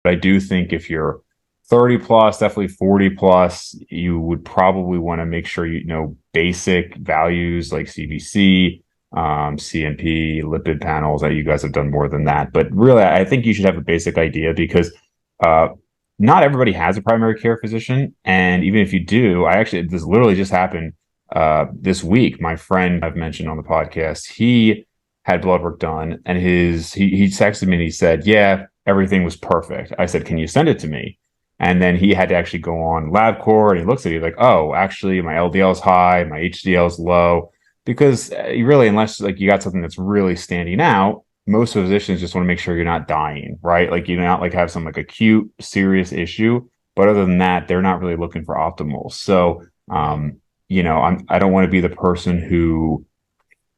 I do think if you're 30 plus, definitely 40 plus, you would probably want to make sure you know basic values like CBC, CMP, lipid panels. That you guys have done more than that, but really, I think you should have a basic idea because uh, not everybody has a primary care physician, and even if you do, I actually this literally just happened this week. My friend I've mentioned on the podcast, he had blood work done, and he texted me and he said, "Yeah, everything was perfect." I said, "Can you send it to me?" And then he had to actually go on LabCorp and he looks at it like, "Oh, actually, my LDL is high, my HDL is low." Because you really, unless like you got something that's really standing out, most physicians just want to make sure you're not dying, right? Like you not like have some like acute, serious issue. But other than that, they're not really looking for optimal. So, I don't want to be the person who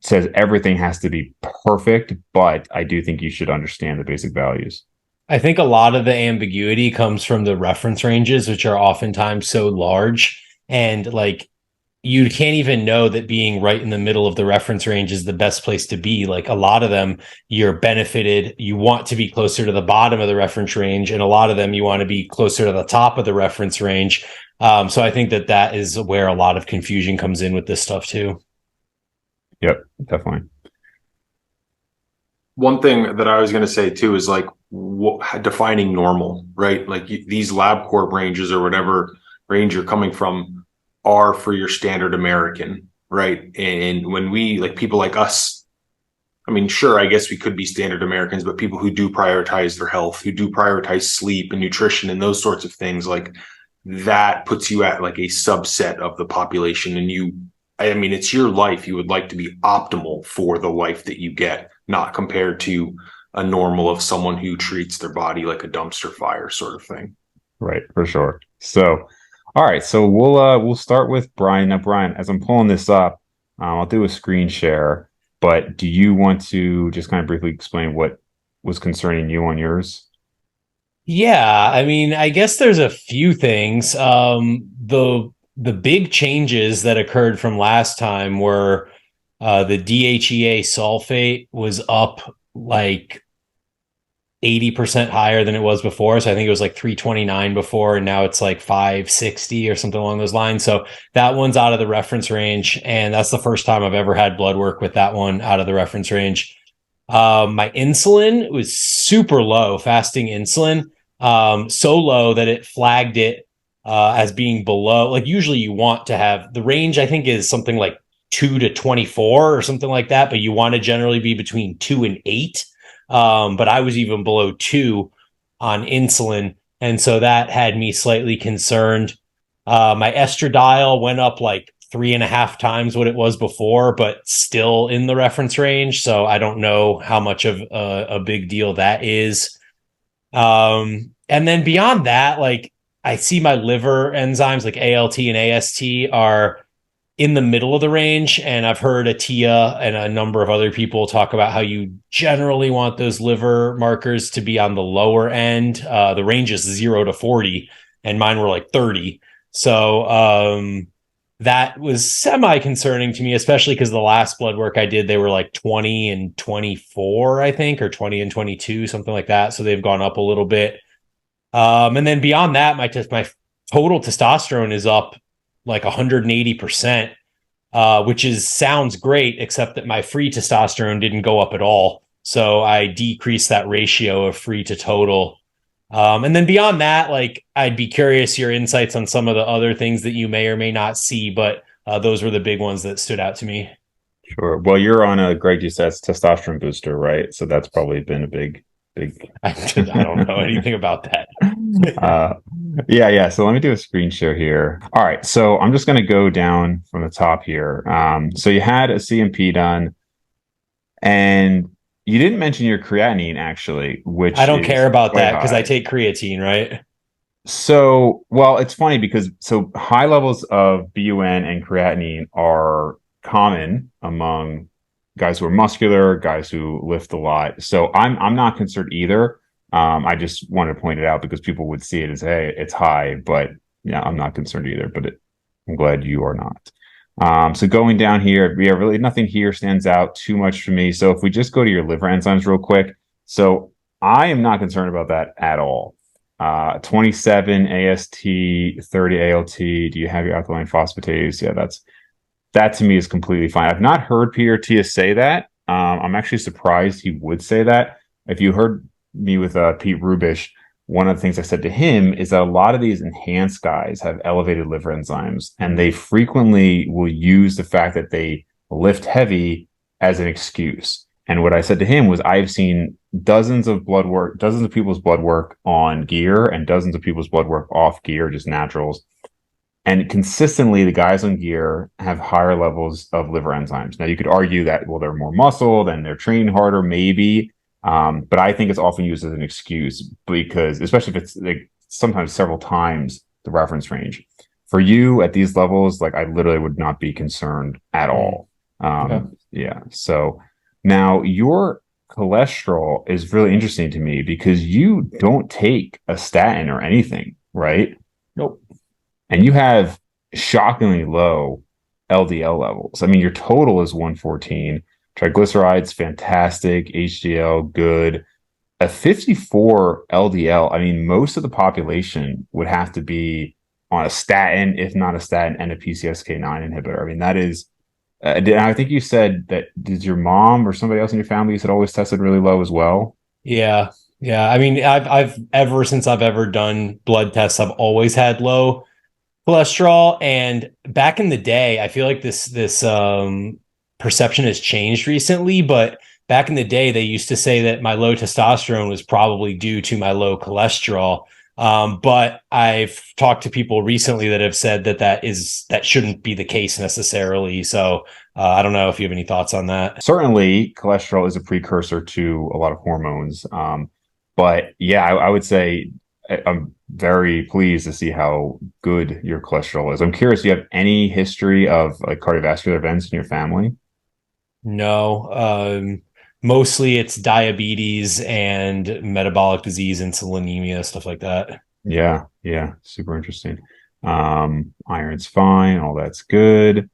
says everything has to be perfect, but I do think you should understand the basic values. I think a lot of the ambiguity comes from the reference ranges, which are oftentimes so large. And like you can't even know that being right in the middle of the reference range is the best place to be. Like a lot of them, you're benefited. You want to be closer to the bottom of the reference range, and a lot of them, you want to be closer to the top of the reference range. So I think that that is where a lot of confusion comes in with this stuff too. Yep, definitely. One thing that I was going to say too is like defining normal, right? Like these LabCorp ranges or whatever range you're coming from are for your standard American, right? And when we like people like us, I mean, sure, I guess we could be standard Americans, but people who do prioritize their health, who do prioritize sleep and nutrition and those sorts of things, like that puts you at like a subset of the population. And I mean, it's your life. You would like to be optimal for the life that you get, not compared to a normal of someone who treats their body like a dumpster fire sort of thing. Right, for sure. So, all right, so we'll start with Bryan. Now, Bryan, as I'm pulling this up, I'll do a screen share, but do you want to just kind of briefly explain what was concerning you on yours? Yeah, I mean, I guess there's a few things. The big changes that occurred from last time were the DHEA sulfate was up like 80% higher than it was before. So I think it was like 329 before, and now it's like 560 or something along those lines. So that one's out of the reference range. And that's the first time I've ever had blood work with that one out of the reference range. My insulin was super low, fasting insulin, so low that it flagged it as being below. Like usually you want to have the range, I think is something like 2 to 24 or something like that, but you want to generally be between 2 and 8. But I was even below 2 on insulin. And so that had me slightly concerned. My estradiol went up like 3.5 times what it was before, but still in the reference range. So I don't know how much of a big deal that is. And then beyond that, like I see my liver enzymes like ALT and AST are in the middle of the range. And I've heard Atia and a number of other people talk about how you generally want those liver markers to be on the lower end. The range is 0 to 40, and mine were like 30. So that was semi concerning to me, especially because the last blood work I did, they were like 20 and 24, I think, or 20 and 22, something like that. So they've gone up a little bit. And then beyond that, my total testosterone is up like 180%, which is sounds great, except that my free testosterone didn't go up at all. So I decreased that ratio of free to total. And then beyond that, like I'd be curious your insights on some of the other things that you may or may not see, but those were the big ones that stood out to me. Sure. Well, you're on a Greg, you said testosterone booster, right? So that's probably been a big. I don't know anything about that. uh, yeah. So let me do a screen share here. All right. So I'm just going to go down from the top here. So you had a CMP done, and you didn't mention your creatinine actually, I which don't is care about quite that because I high. take creatine, right? So, well, it's funny because so high levels of BUN and creatinine are common among guys who are muscular, guys who lift a lot. So I'm not concerned either. I just want to point it out because people would see it as, hey, it's high, but yeah, I'm not concerned either. But I'm glad you are not. So going down here, yeah, really nothing here stands out too much for me. So if we just go to your liver enzymes real quick, so I am not concerned about that at all. 27 AST, 30 ALT. Do you have your alkaline phosphatase? Yeah, that to me is completely fine. I've not heard Peter Tia say that. I'm actually surprised he would say that. If you heard me with Pete Rubish, one of the things I said to him is that a lot of these enhanced guys have elevated liver enzymes, and they frequently will use the fact that they lift heavy as an excuse. And what I said to him was, I've seen dozens of people's blood work on gear and dozens of people's blood work off gear, just naturals. And consistently, the guys on gear have higher levels of liver enzymes. Now, you could argue that, well, they're more muscled and they're trained harder, maybe. But I think it's often used as an excuse because, especially if it's like sometimes several times the reference range. For you at these levels, like I literally would not be concerned at all. Okay. Yeah. So now your cholesterol is really interesting to me because you don't take a statin or anything, right? Nope. And you have shockingly low LDL levels. I mean, your total is 114. Triglycerides, fantastic. HDL, good. A 54 LDL, I mean, most of the population would have to be on a statin, if not a statin, and a PCSK9 inhibitor. I mean, that is, I think you said that, did your mom or somebody else in your family, you said always tested really low as well? Yeah. Yeah. I mean, I've ever since I've ever done blood tests, I've always had low cholesterol. And back in the day, I feel like this perception has changed recently, but back in the day, they used to say that my low testosterone was probably due to my low cholesterol. But I've talked to people recently that have said that that shouldn't be the case necessarily. So I don't know if you have any thoughts on that. Certainly, cholesterol is a precursor to a lot of hormones. But yeah, I would say I'm very pleased to see how good your cholesterol is. I'm curious, do you have any history of like cardiovascular events in your family? No, mostly it's diabetes and metabolic disease, insulinemia, stuff like that. Yeah, yeah, super interesting. Iron's fine, all that's good.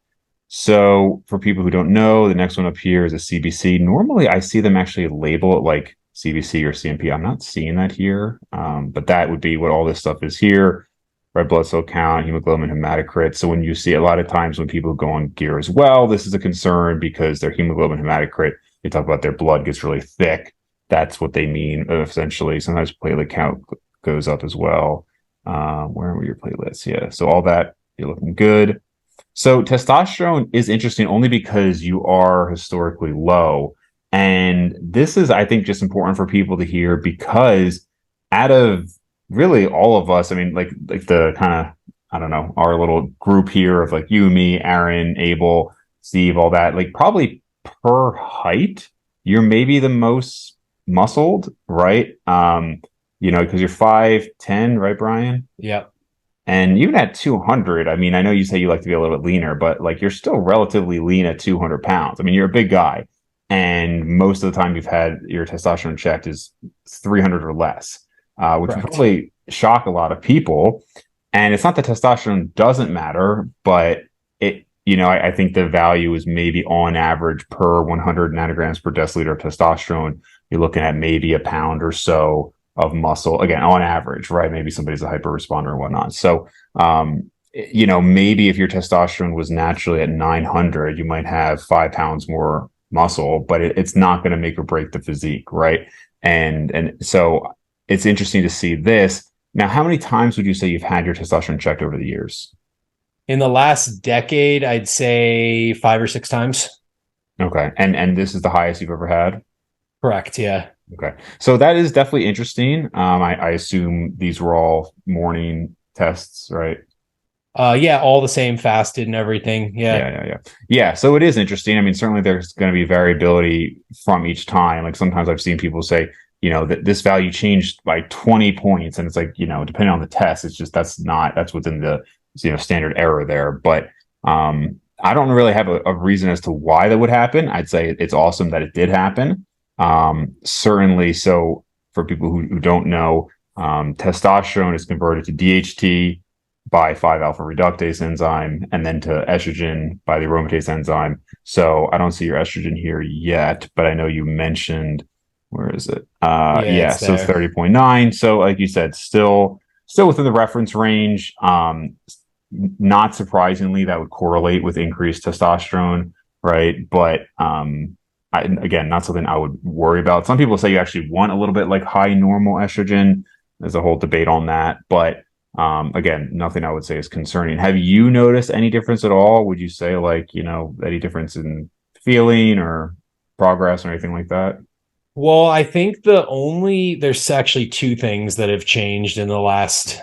So for people who don't know, the next one up here is a CBC. Normally I see them actually label it like CBC or CMP. I'm not seeing that here. But that would be what all this stuff is here. Red blood cell count, hemoglobin, hematocrit. So when you see a lot of times when people go on gear as well, this is a concern because their hemoglobin, hematocrit, they talk about their blood gets really thick. That's what they mean essentially. Sometimes platelet count goes up as well. Where were your platelets? Yeah. So all that, you're looking good. So testosterone is interesting only because you are historically low. And this is, I think, just important for people to hear because out of really all of us, I mean, like the kind of, I don't know, our little group here of like you, me, Aaron, Abel, Steve, all that, like probably per height, you're maybe the most muscled, right? Because you're 5'10", right, Brian? Yep. And even at 200, I mean, I know you say you like to be a little bit leaner, but like you're still relatively lean at 200 pounds. I mean, you're a big guy. And most of the time you've had your testosterone checked is 300 or less, which would Correct. probably shock a lot of people. And it's not that testosterone doesn't matter, but I think the value is maybe on average per 100 nanograms per deciliter of testosterone, you're looking at maybe a pound or so of muscle, again, on average, right? Maybe somebody's a hyper responder and whatnot. So, maybe if your testosterone was naturally at 900, you might have 5 pounds more muscle, but it's not going to make or break the physique, right? And so it's interesting to see this. Now, how many times would you say you've had your testosterone checked over the years? In the last decade, I'd say 5 or 6 times. Okay. And this is the highest you've ever had? Correct. Yeah. Okay. So that is definitely interesting. I assume these were all morning tests, right? Yeah, all the same, fasted and everything. Yeah. Yeah. So it is interesting. I mean, certainly there's going to be variability from each time. Like sometimes I've seen people say, that this value changed by 20 points. And it's like, depending on the test, it's just, that's within the, standard error there. But, I don't really have a reason as to why that would happen. I'd say it's awesome that it did happen. Certainly. So for people who don't know, testosterone is converted to DHT by 5-alpha reductase enzyme and then to estrogen by the aromatase enzyme. So I don't see your estrogen here yet, but I know you mentioned Where is it? Yeah, Yeah, it's so there. 30.9. So like you said, still within the reference range. Not surprisingly, that would correlate with increased testosterone, right? But again, not something I would worry about. Some people say you actually want a little bit like high normal estrogen. There's a whole debate on that, but again, nothing I would say is concerning. Have you noticed any difference at all? Would you say like, any difference in feeling or progress or anything like that? Well, I think there's actually two things that have changed in the last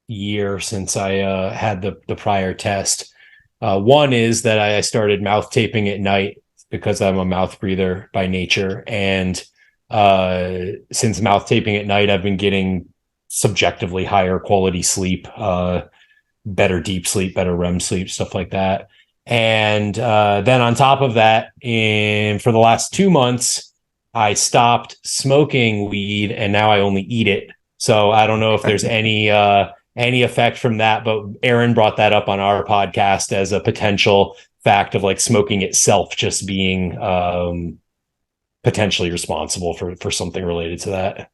year since I had the prior test. One is that I started mouth taping at night because I'm a mouth breather by nature. And since mouth taping at night, I've been getting subjectively higher quality sleep, better deep sleep, better REM sleep, stuff like that. And then on top of that, for the last 2 months, I stopped smoking weed and now I only eat it. So I don't know if there's any effect from that, but Aaron brought that up on our podcast as a potential fact of like smoking itself just being potentially responsible for something related to that.